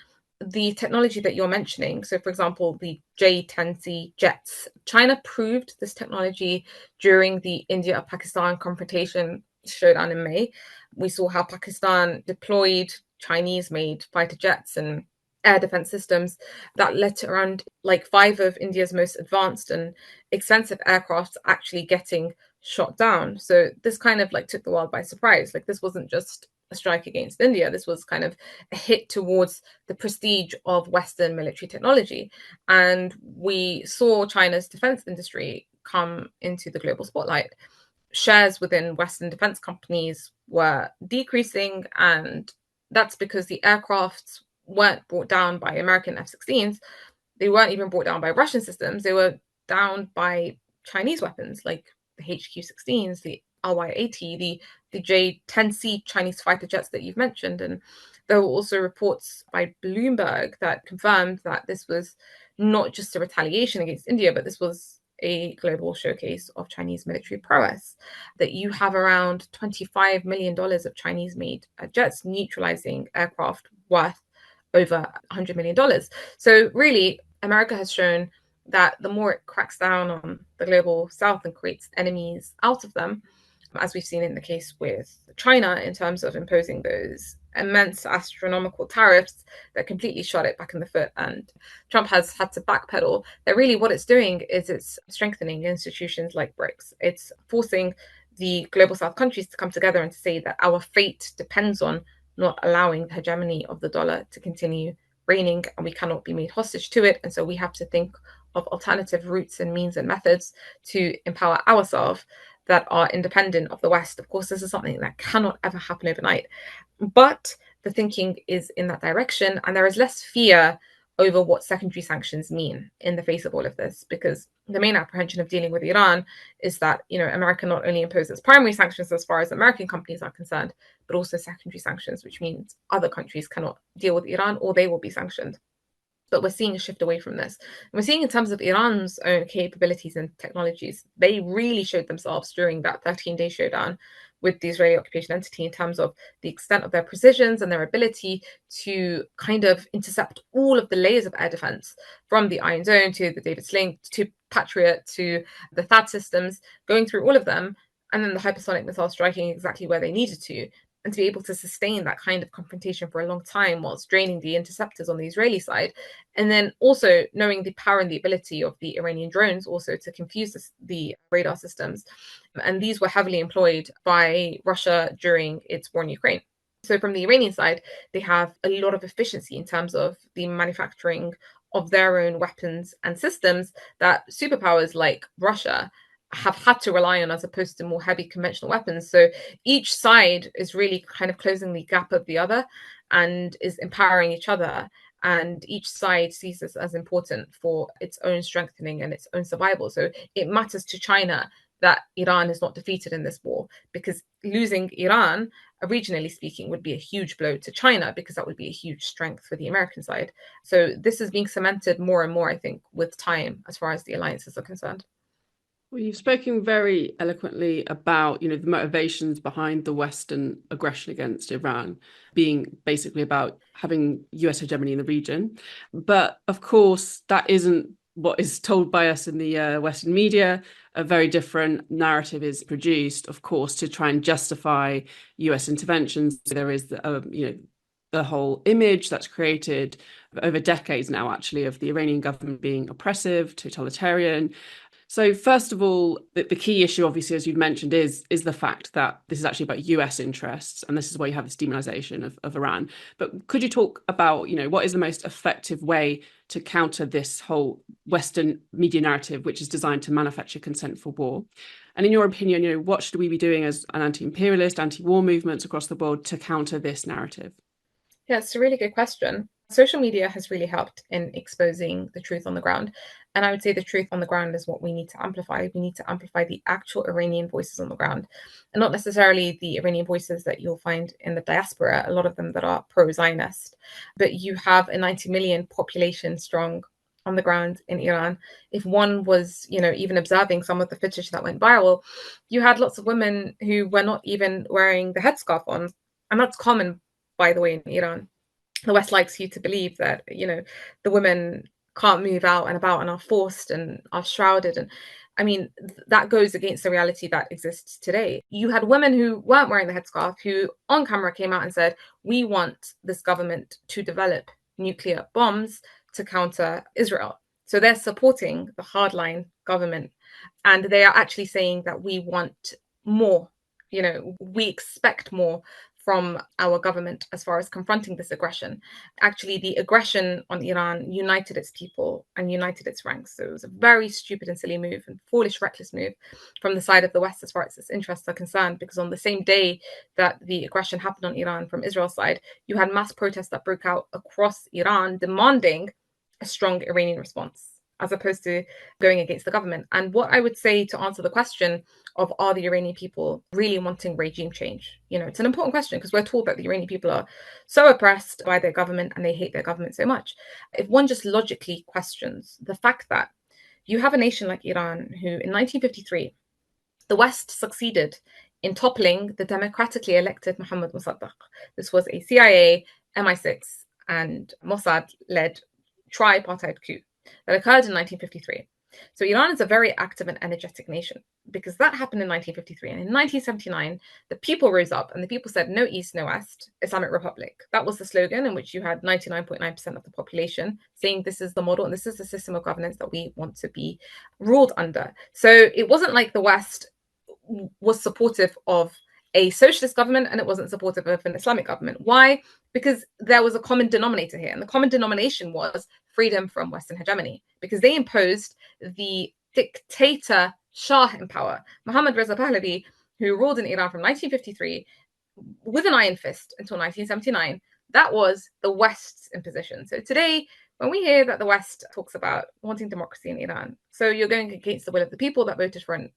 S1: The technology that you're mentioning, so for example, the J-10C jets, China proved this technology during the India-Pakistan confrontation showdown in May. We saw how Pakistan deployed Chinese-made fighter jets and air defense systems that led to around like 5 of India's most advanced and expensive aircraft actually getting shot down. So this kind of like took the world by surprise. Like this wasn't just a strike against India. This was kind of a hit towards the prestige of Western military technology. And we saw China's defense industry come into the global spotlight. Shares within Western defense companies were decreasing, and that's because the aircrafts weren't brought down by American F-16s. They weren't even brought down by Russian systems. They were down by Chinese weapons like the HQ-16s, the LY-80, the J-10C Chinese fighter jets that you've mentioned. And there were also reports by Bloomberg that confirmed that this was not just a retaliation against India, but this was a global showcase of Chinese military prowess, that you have around $25 million of Chinese-made jets neutralizing aircraft worth over $100 million. So really, America has shown that the more it cracks down on the global south and creates enemies out of them, as we've seen in the case with China in terms of imposing those immense astronomical tariffs that completely shot it back in the foot, and Trump has had to backpedal, that really what it's doing is it's strengthening institutions like BRICS. It's forcing the global south countries to come together and to say that our fate depends on not allowing the hegemony of the dollar to continue reigning, and we cannot be made hostage to it. And so we have to think of alternative routes and means and methods to empower ourselves that are independent of the West. Of course, this is something that cannot ever happen overnight, but the thinking is in that direction, and there is less fear over what secondary sanctions mean in the face of all of this, because the main apprehension of dealing with Iran is that, you know, America not only imposes primary sanctions as far as American companies are concerned, but also secondary sanctions, which means other countries cannot deal with Iran or they will be sanctioned. But we're seeing a shift away from this. And we're seeing in terms of Iran's own capabilities and technologies, they really showed themselves during that 13-day showdown with the Israeli occupation entity in terms of the extent of their precisions and their ability to kind of intercept all of the layers of air defense, from the Iron Dome to the David Sling to Patriot to the THAAD systems, going through all of them, and then the hypersonic missile striking exactly where they needed to, and to be able to sustain that kind of confrontation for a long time whilst draining the interceptors on the Israeli side. And then also knowing the power and the ability of the Iranian drones also to confuse the radar systems. And these were heavily employed by Russia during its war in Ukraine. So from the Iranian side, they have a lot of efficiency in terms of the manufacturing of their own weapons and systems that superpowers like Russia have had to rely on, as opposed to more heavy conventional weapons. So each side is really kind of closing the gap of the other and is empowering each other. And each side sees this as important for its own strengthening and its own survival. So it matters to China that Iran is not defeated in this war, because losing Iran, regionally speaking, would be a huge blow to China, because that would be a huge strength for the American side. So this is being cemented more and more, I think, with time, as far as the alliances are concerned.
S3: Well, you've spoken very eloquently about, the motivations behind the Western aggression against Iran being basically about having US hegemony in the region. But of course, that isn't what is told by us in the Western media. A very different narrative is produced, of course, to try and justify US interventions. There is, the whole image that's created over decades now, actually, of the Iranian government being oppressive, totalitarian. So first of all, the key issue, obviously, as you've mentioned, is the fact that this is actually about US interests, and this is why you have this demonization of Iran. But could you talk about, what is the most effective way to counter this whole Western media narrative, which is designed to manufacture consent for war? And in your opinion, what should we be doing as an anti-imperialist, anti-war movements across the world to counter this narrative?
S1: Yeah, it's a really good question. Social media has really helped in exposing the truth on the ground. And I would say the truth on the ground is what we need to amplify. We need to amplify the actual Iranian voices on the ground, and not necessarily the Iranian voices that you'll find in the diaspora, a lot of them that are pro-Zionist. But you have a 90 million population strong on the ground in Iran. If one was, even observing some of the footage that went viral, you had lots of women who were not even wearing the headscarf on. And that's common, by the way, in Iran. The West likes you to believe that, the women can't move out and about and are forced and are shrouded. And I mean, that goes against the reality that exists today. You had women who weren't wearing the headscarf who on camera came out and said, we want this government to develop nuclear bombs to counter Israel. So they're supporting the hardline government. And they are actually saying that we want more, we expect more from our government as far as confronting this aggression. Actually, the aggression on Iran united its people and united its ranks. So it was a very stupid and silly move and foolish, reckless move from the side of the West as far as its interests are concerned, because on the same day that the aggression happened on Iran from Israel's side, you had mass protests that broke out across Iran demanding a strong Iranian response, as opposed to going against the government. And what I would say to answer the question of are the Iranian people really wanting regime change? It's an important question because we're told that the Iranian people are so oppressed by their government and they hate their government so much. If one just logically questions the fact that you have a nation like Iran who in 1953, the West succeeded in toppling the democratically elected Mohammad Mossadegh. This was a CIA, MI6, and Mossad-led tripartite coup that occurred in 1953. So Iran is a very active and energetic nation because that happened in 1953. And in 1979, the people rose up and the people said, no East, no West, Islamic Republic. That was the slogan in which you had 99.9% of the population saying this is the model and this is the system of governance that we want to be ruled under. So it wasn't like the West was supportive of a socialist government and it wasn't supportive of an Islamic government. Why? Because there was a common denominator here. And the common denomination was freedom from Western hegemony, because they imposed the dictator Shah in power, Mohammad Reza Pahlavi, who ruled in Iran from 1953 with an iron fist until 1979. That was the West's imposition. So today, when we hear that the West talks about wanting democracy in Iran, so you're going against the will of the people that voted for an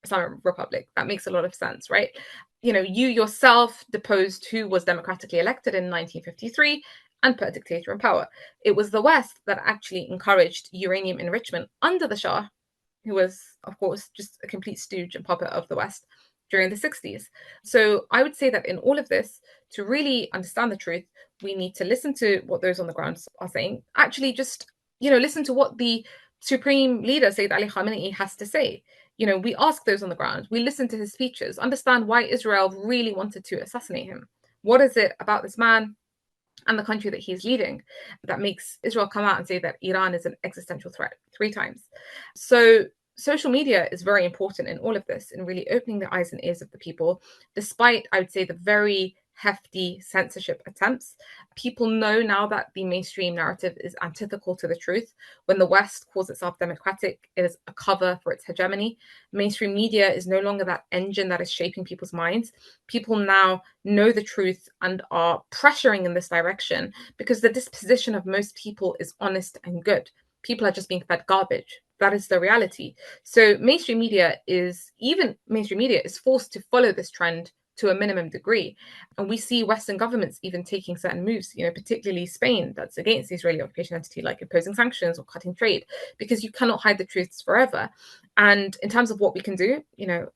S1: Islamic Republic. That makes a lot of sense, right? You yourself deposed who was democratically elected in 1953 and put a dictator in power. It was the West that actually encouraged uranium enrichment under the Shah, who was, of course, just a complete stooge and puppet of the West during the 60s. So I would say that in all of this, to really understand the truth, we need to listen to what those on the ground are saying. Actually, just, listen to what the supreme leader, Sayyid Ali Khamenei, has to say. We ask those on the ground, we listen to his speeches, understand why Israel really wanted to assassinate him. What is it about this man and the country that he's leading that makes Israel come out and say that Iran is an existential threat 3 times? So social media is very important in all of this, in really opening the eyes and ears of the people, despite, I would say, the very hefty censorship attempts. People know now that the mainstream narrative is antithetical to the truth. When the West calls itself democratic, it is a cover for its hegemony. Mainstream media is no longer that engine that is shaping people's minds. People now know the truth and are pressuring in this direction because the disposition of most people is honest and good. People are just being fed garbage. That is the reality. So mainstream media is forced to follow this trend to a minimum degree. And we see Western governments even taking certain moves, particularly Spain, that's against the Israeli occupation entity, like imposing sanctions or cutting trade, because you cannot hide the truths forever. And in terms of what we can do,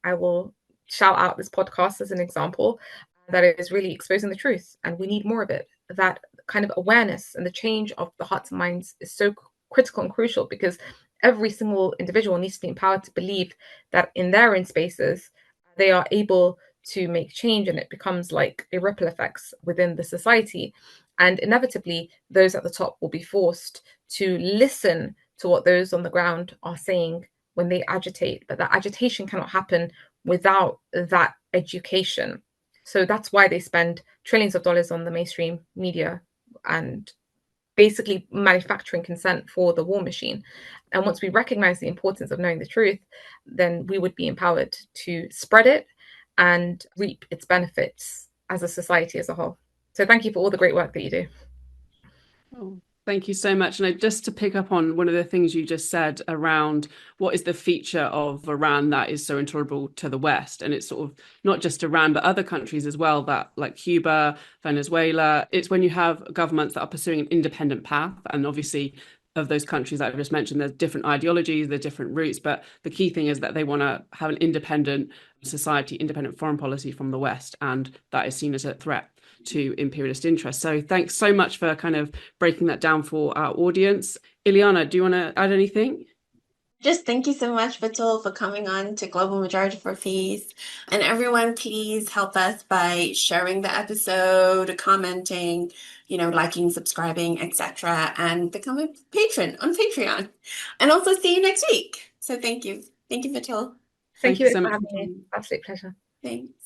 S1: I will shout out this podcast as an example that is really exposing the truth. And we need more of it. That kind of awareness and the change of the hearts and minds is so critical and crucial, because every single individual needs to be empowered to believe that in their own spaces, they are able to make change, and it becomes like a ripple effects within the society. And inevitably, those at the top will be forced to listen to what those on the ground are saying when they agitate. But that agitation cannot happen without that education. So that's why they spend trillions of dollars on the mainstream media and basically manufacturing consent for the war machine. And once we recognize the importance of knowing the truth, then we would be empowered to spread it and reap its benefits as a society as a whole. So thank you for all the great work that you do.
S3: Oh, thank you so much. And just to pick up on one of the things you just said around what is the feature of Iran that is so intolerable to the West, and it's sort of not just Iran but other countries as well, that like Cuba, Venezuela, it's when you have governments that are pursuing an independent path. And obviously of those countries that I've just mentioned, there's different ideologies, there's different routes, but the key thing is that they want to have an independent society, independent foreign policy from the West, and that is seen as a threat to imperialist interests. So thanks so much for kind of breaking that down for our audience. Ileana, do you want to add anything?
S2: Just thank you so much, Batool, for coming on to Global Majority for Peace. And everyone, please help us by sharing the episode, commenting, liking, subscribing, etc., and become a patron on Patreon. And also see you next week. So thank you. Thank you, Batool.
S1: Thank
S3: Thank
S1: you
S3: you so
S1: for
S3: much
S1: having
S3: for
S1: me.
S3: joining.
S1: Absolute pleasure.
S2: Thanks.